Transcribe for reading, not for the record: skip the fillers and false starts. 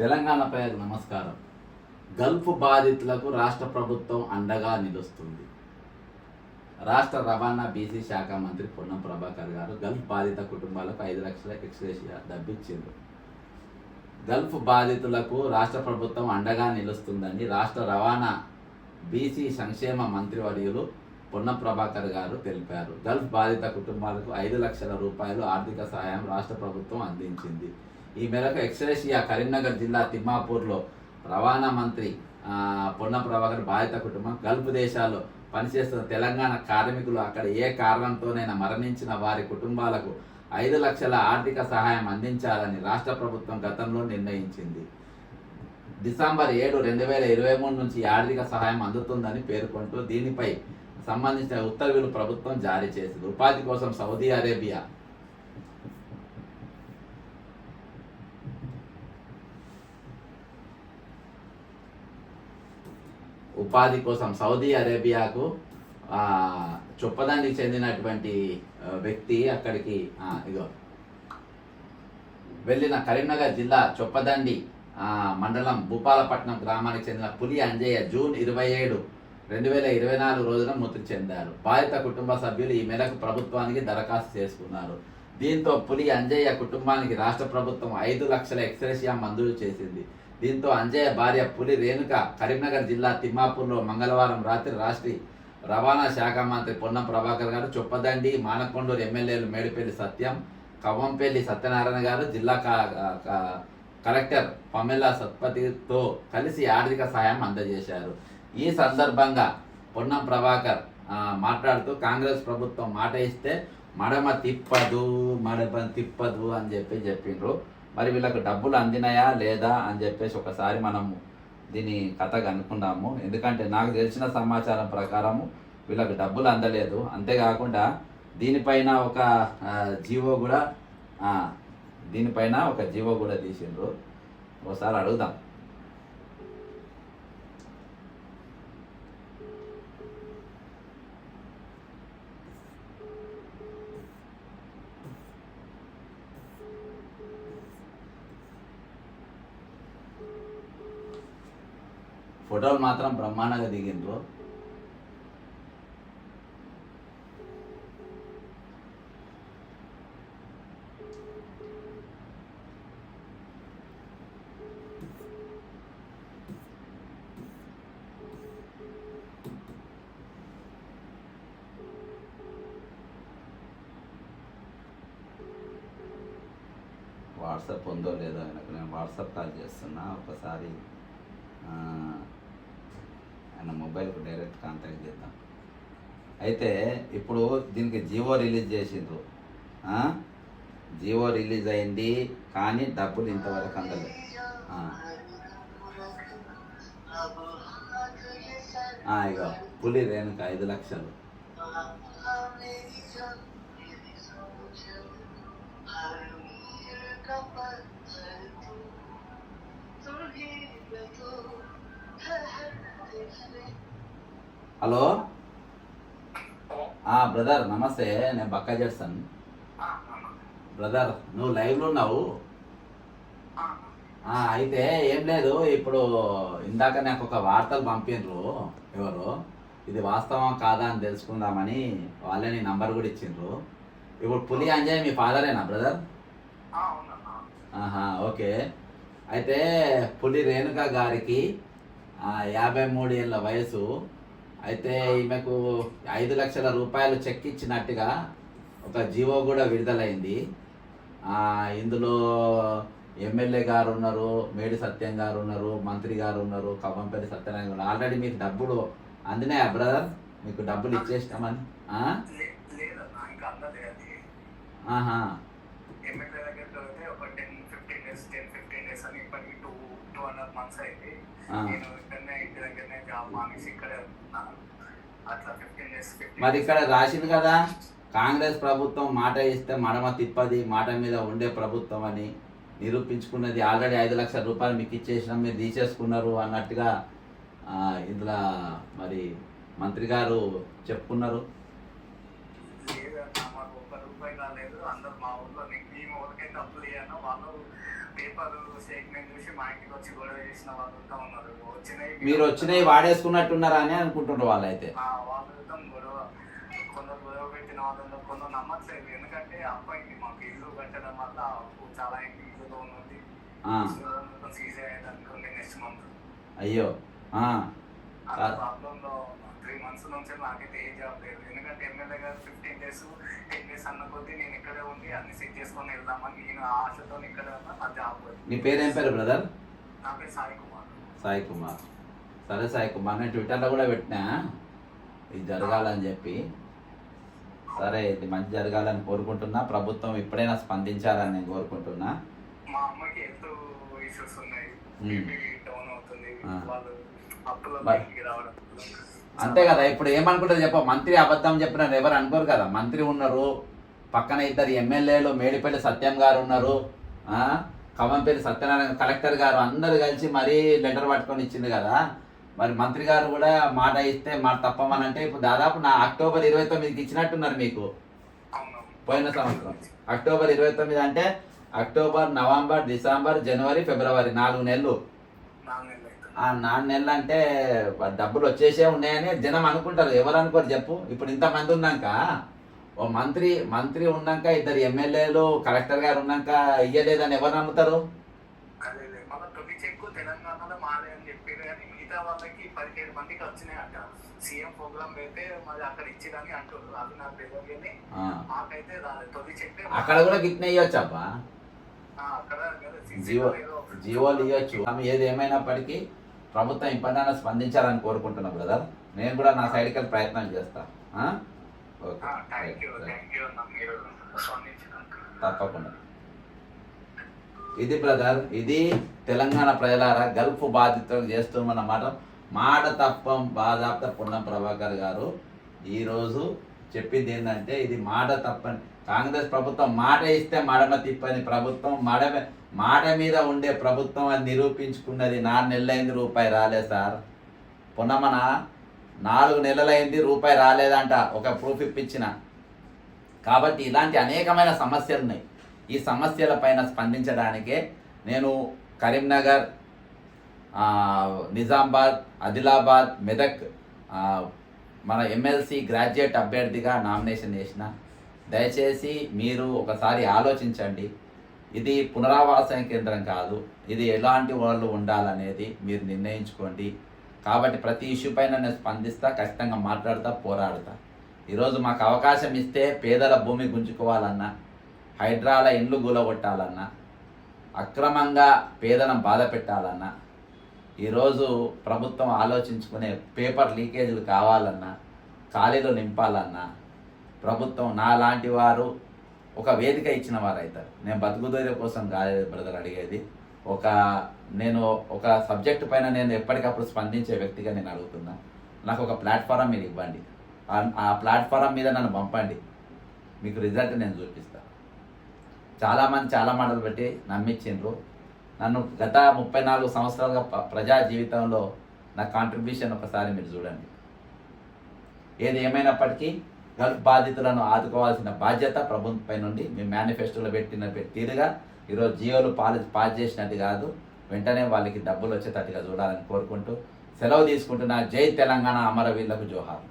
తెలంగాణ ప్రజలకు నమస్కారం. గల్ఫ్ బాధితులకు రాష్ట్ర ప్రభుత్వం అండగా నిలుస్తుంది. రాష్ట్ర రవాణా బీసీ శాఖ మంత్రి పొన్నం ప్రభాకర్ గారు గల్ఫ్ బాధిత కుటుంబాలకు 5 లక్షల ఎక్స్‌గ్రేషియా డబ్బిచ్చిండ్రు. గల్ఫ్ బాధితులకు రాష్ట్ర ప్రభుత్వం అండగా నిలుస్తుందని రాష్ట్ర రవాణా బీసీ సంక్షేమ మంత్రివర్యులు పొన్నం ప్రభాకర్ గారు తెలిపారు. గల్ఫ్ బాధిత కుటుంబాలకు 5 లక్షల రూపాయలు ఆర్థిక సహాయం రాష్ట్ర ప్రభుత్వం అందించింది. ఈ మేరకు ఎక్స్‌గ్రేషియా కరీంనగర్ జిల్లా తిమ్మాపూర్లో రవాణా మంత్రి పొన్నం ప్రభాకర్ బాధిత కుటుంబం గల్ఫ్ దేశాల్లో పనిచేస్తున్న తెలంగాణ కార్మికులు అక్కడ ఏ కారణంతోనైనా మరణించిన వారి కుటుంబాలకు 5 లక్షల ఆర్థిక సహాయం అందించాలని రాష్ట్ర ప్రభుత్వం గతంలో నిర్ణయించింది. డిసెంబర్ 7, 2023 నుంచి ఆర్థిక సహాయం అందుతుందని పేర్కొంటూ దీనిపై సంబంధించిన ఉత్తర్వులు ప్రభుత్వం జారీ చేసింది. ఉపాధి కోసం సౌదీ అరేబియాకు చొప్పదండికి చెందినటువంటి వ్యక్తి అక్కడికి వెళ్ళిన కరీంనగర్ జిల్లా చొప్పదండి మండలం భూపాలపట్నం గ్రామానికి చెందిన పులి అంజయ్య జూన్ 27, 2024 రోజున మృతి చెందారు. బాధిత కుటుంబ సభ్యులు ఈ మేరకు ప్రభుత్వానికి దరఖాస్తు చేసుకున్నారు. దీంతో పులి అంజయ్య కుటుంబానికి రాష్ట్ర ప్రభుత్వం 5 లక్షల ఎక్స్‌గ్రేషియా మంజూరు చేసింది. దీంతో అంజయ్య భార్య పులి రేణుక కరీంనగర్ జిల్లా తిమ్మాపూర్లో మంగళవారం రాత్రి రాష్ట్ర రవాణా శాఖ మంత్రి పొన్నం ప్రభాకర్ గారు, చొప్పదండి, మానకొండూరు ఎమ్మెల్యేలు మేడిపల్లి సత్యం, కవ్వంపల్లి సత్యనారాయణ గారు, జిల్లా కలెక్టర్ పమెల్లా సత్పతితో కలిసి ఆర్థిక సహాయం అందజేశారు. ఈ సందర్భంగా పొన్నం ప్రభాకర్ మాట్లాడుతూ కాంగ్రెస్ ప్రభుత్వం మాట ఇస్తే మడమ తిప్పదు అని చెప్పిండ్రు. మరి వీళ్ళకు డబ్బులు అందినాయా లేదా అని చెప్పేసి ఒకసారి మనము దీని కథ కనుక్కుందాము. ఎందుకంటే నాకు తెలిసిన సమాచారం ప్రకారము వీళ్ళకు డబ్బులు అందలేదు. అంతేకాకుండా దీనిపైన ఒక జీవో కూడా తీసిండ్రు. ఒకసారి అడుగుదాం. ఫోటోలు మాత్రం బ్రహ్మాండంగా దిగిండ్రు. వాట్సాప్ ఉందో లేదో ఆయనకు నేను వాట్సాప్ కాల్ చేస్తున్నా. ఒకసారి ఆయన మొబైల్కు డైరెక్ట్ కాంటాక్ట్ చేద్దాం. అయితే ఇప్పుడు దీనికి జీవో రిలీజ్ చేసిండ్రు. జీవో రిలీజ్ అయింది కానీ డబ్బులు ఇంతవరకు అందలేదు. ఇక పులి రేణుక 5 లక్షలు. హలో బ్రదర్, నమస్తే. నేను బక్కా చేస్తాను. బ్రదర్, నువ్వు లైవ్లో ఉన్నావు. అయితే ఏం లేదు, ఇప్పుడు ఇందాక నాకు ఒక వార్తలు పంపిండ్రు ఎవరు, ఇది వాస్తవం కాదా అని తెలుసుకుందామని వాళ్ళే నీ నంబర్ కూడా ఇచ్చిండ్రు. ఇప్పుడు పులి అంజయ్ మీ ఫాదరేనా బ్రదర్? ఓకే. అయితే పులి రేణుక గారికి 53 ఏళ్ళ వయసు. అయితే ఈమెకు 5 లక్షల రూపాయలు చెక్ ఇచ్చినట్టుగా ఒక జీవో కూడా విడుదలైంది. ఇందులో ఎమ్మెల్యే గారు ఉన్నారు, మేడి సత్యం గారు ఉన్నారు, మంత్రి గారు ఉన్నారు, కవ్వంపల్లి సత్యనారాయణ గారు. ఆల్రెడీ మీకు డబ్బులు అందినాయా బ్రదర్? మీకు డబ్బులు ఇచ్చేస్తామని? మరి ఇక్కడ రాసింది కదా, కాంగ్రెస్ ప్రభుత్వం మాట ఇస్తే మడమ తిప్పది, మాట మీద ఉండే ప్రభుత్వం అని నిరూపించుకున్నది. ఆల్రెడీ 5 లక్షల రూపాయలు మీకు ఇచ్చేసినాం, మీరు తీసేసుకున్నారు అన్నట్టుగా ఇందులో మరి మంత్రి గారు చెప్పుకున్నారు. పేపర్ స్టేట్మెంట్ చూసి మా ఇంటికి వచ్చి గొడవ చేసిన వాళ్ళంతా ఉన్నారు. మీరు వచ్చినవి వాడేసుకున్నట్టున్నారా అని అనుకుంటున్నారు వాళ్ళైతే. వాళ్ళతో గొడవ, కొందరు గొడవ పెట్టిన వాళ్ళలో కొందరు నమ్మట్లేదు. ఎందుకంటే అప్పు అయింది మాకు, ఇల్లు కట్టడం వల్ల అప్పు చాలా అయింది. ఇల్లు లోన్ ఉంది, సీజీ అయ్యేది అనుకోండి నెక్స్ట్ మంత్. అయ్యో ప్రాబ్లం లో 3 months నుంచి నాకైతే ఏ జాబ్ లేదు. ఎందుకంటే ఎమ్మెల్యే గారు 15 days 10 days అన్న కొద్దీ నేను ఇక్కడే ఉండి అన్ని సెట్ చేసుకొని వెళ్దామని నేను ఆశతో ఇక్కడే ఉన్నా. నా జాబ్ నీ పేరు ఏం పేరు బ్రదర్? నా పేరు సాయి కుమార్. సాయి కుమార్. సరే సాయి కుమార్, నేను ట్విట్టర్లో కూడా పెట్టినా ఇది జరగాలని చెప్పి. సరే, ఇది మంచి జరగాలని కోరుకుంటున్నా. ప్రభుత్వం ఇప్పుడైనా స్పందించాలని నేను కోరుకుంటున్నా. మా అమ్మకి హెల్త్ ఇష్యూస్ ఉన్నాయి, డౌన్ అవుతుంది, వాళ్ళు అప్పుల రావడం. అంతే కదా. ఇప్పుడు ఏమనుకుంటారు చెప్ప, మంత్రి అబద్ధం చెప్పినారు ఎవరు అనుకోరు కదా. మంత్రి ఉన్నారు, పక్కన 2 ఎమ్మెల్యేలు, మేడిపల్లి సత్యం గారు ఉన్నారు, ఖమ్మంపల్లి సత్యనారాయణ కలెక్టర్ గారు, అందరు కలిసి మరీ లెటర్ పట్టుకొని ఇచ్చింది కదా. మరి మంత్రి గారు కూడా మాట ఇస్తే మాట తప్పమనంటే ఇప్పుడు దాదాపు నా అక్టోబర్ 29కి ఇచ్చినట్టున్నారు మీకు. పోయిన సంవత్సరం అక్టోబర్ 29 అంటే అక్టోబర్, నవంబర్, డిసెంబర్, జనవరి, ఫిబ్రవరి 4 నెలలు. ఆ 4 నెలలు అంటే డబ్బులు వచ్చేసే ఉన్నాయని జనం అనుకుంటారు. ఎవరు అనుకోరు చెప్పు. ఇప్పుడు ఇంతమంది ఉన్నాక, ఓ మంత్రి ఉన్నాక, 2 ఎమ్మెల్యేలు, కలెక్టర్ గారు ఉన్నాక ఇయ్యలేదని ఎవరు నమ్ముతారు? తెలంగాణలో మాలే అని చెప్పారు కానీ మిగతా వాళ్ళకి 17 మందికి వచ్చినాయి అంట. సీఎం ప్రోగ్రామ్ అయితే మరి అక్కడ ఇచ్చిరని అంటారు. అది నాకు తెలియదు, మాకైతే తొలి చెక్ అక్కడ కూడా గిట్నే ఇవ్వచ్చబ్బా, అక్కడ జీవోలు ఇవ్వచ్చు. ఏది ఏమైనప్పటికీ ప్రభుత్వం ఇప్పటికైనా స్పందించాలని కోరుకుంటున్నా బ్రదర్. నేను కూడా నా సైడ్కి ప్రయత్నం చేస్తా. తప్పకుండా. ఇది బ్రదర్, ఇది తెలంగాణ ప్రజలారా గల్ఫ్ బాధితులకు చేస్తున్నమాట. మాట తప్పం బాధాప్త పొన్నం ప్రభాకర్ గారు ఈరోజు చెప్పింది ఏంటంటే, ఇది మాట తప్పని. కాంగ్రెస్ ప్రభుత్వం మాట ఇస్తే మడమ తిప్పని ప్రభుత్వం, మాట మీద ఉండే ప్రభుత్వం అని నిరూపించుకున్నది. 4 నెలలైంది, రూపాయి రాలేదు సార్. పొన్నమన 4 నెలలైంది, రూపాయి రాలేదంట, ఒక ప్రూఫ్ ఇప్పించిన. కాబట్టి ఇలాంటి అనేకమైన సమస్యలు ఉన్నాయి. ఈ సమస్యల పైన స్పందించడానికే నేను కరీంనగర్, నిజామాబాద్, ఆదిలాబాద్, మెదక్ మన ఎమ్మెల్సీ గ్రాడ్యుయేట్ అభ్యర్థిగా నామినేషన్ చేసిన. దయచేసి మీరు ఒకసారి ఆలోచించండి. ఇది పునరావాస కేంద్రం కాదు, ఇది ఎలాంటి వాళ్ళు ఉండాలనేది మీరు నిర్ణయించుకోండి. కాబట్టి ప్రతి ఇష్యూ పైన నేను స్పందిస్తా, ఖచ్చితంగా మాట్లాడతా, పోరాడతా. ఈరోజు మాకు అవకాశం ఇస్తే పేదల భూమి గుంజుకోవాలన్నా, హైడ్రాల ఇండ్లు గూలగొట్టాలన్నా, అక్రమంగా పేదలను బాధ పెట్టాలన్నా, ఈరోజు ప్రభుత్వం ఆలోచించుకునే పేపర్ లీకేజీలు కావాలన్నా, ఖాళీలు నింపాలన్నా, ప్రభుత్వం నాలాంటి వారు ఒక వేదిక ఇచ్చిన వారు అవుతారు. నేను బతుకుదోరే కోసం కాలేదు బ్రదర్ అడిగేది. నేను ఒక సబ్జెక్టు పైన నేను ఎప్పటికప్పుడు స్పందించే వ్యక్తిగా నేను అడుగుతున్నా. నాకు ఒక ప్లాట్ఫారం మీరు ఇవ్వండి, ఆ ప్లాట్ఫారం మీద నన్ను పంపండి, మీకు రిజల్ట్ నేను చూపిస్తాను. చాలామంది చాలా మాటలు పెట్టి నమ్మించిండ్రు నన్ను. గత 34 సంవత్సరాలుగా ప్రజా జీవితంలో నా కాంట్రిబ్యూషన్ ఒకసారి మీరు చూడండి. ఏది ఏమైనప్పటికీ గల్ఫ్ బాధితులను ఆదుకోవాల్సిన బాధ్యత ప్రభుత్వంపై నుండి మీ మేనిఫెస్టోలో పెట్టిన తీరుగా ఈరోజు జియోలు పాస్ చేసినట్టు కాదు, వెంటనే వాళ్ళకి డబ్బులు వచ్చేటట్టుగా చూడాలని కోరుకుంటూ సెలవు తీసుకుంటున్నా. జై తెలంగాణ, అమరవీరులకు జోహార్.